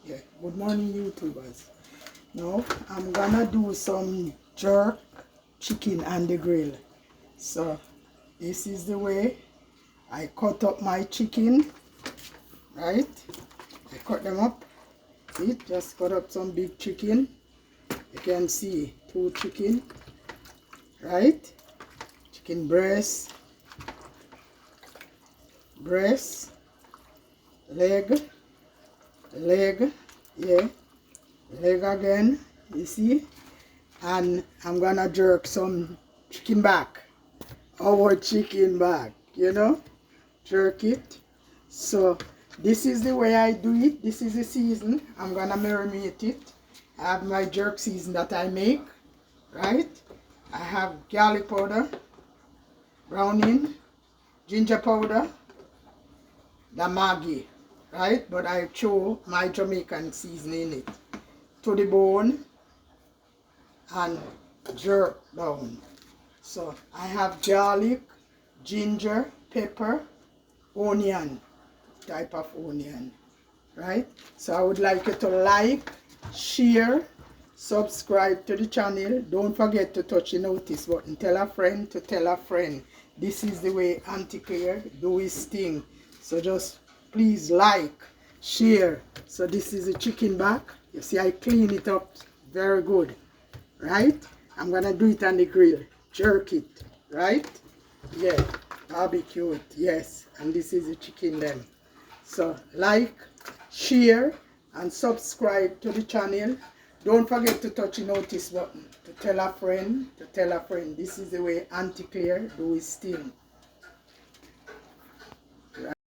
Yeah, good morning YouTubers. Now I'm gonna do some jerk chicken on the grill. So this is the way I cut up my chicken, right? I cut them up. See, just cut up some big chicken. You can see 2 chicken, right? Chicken breast, leg, yeah, leg again, you see. And I'm gonna jerk some chicken back, our chicken back, you know, jerk it. So this is the way I do it. This is the season. I'm gonna marinate it. I have my jerk season that I make, right? I have garlic powder, browning, ginger powder, the Maggi, right? But I throw my Jamaican seasoning in it to the bone and jerk down. So I have garlic, ginger, pepper, onion, type of onion, right? So I would like you to like, share, subscribe to the channel. Don't forget to touch the notice button. Tell a friend to tell a friend. This is the way Aunty Clair do his thing. So just please like, share. So this is the chicken back. You see I clean it up very good, right? I'm gonna do it on the grill. Jerk it, right? Yeah, barbecue it, yes. And this is the chicken then. So like, share, and subscribe to the channel. Don't forget to touch the notice button to tell a friend to tell a friend. This is the way Aunty Clair do his thing.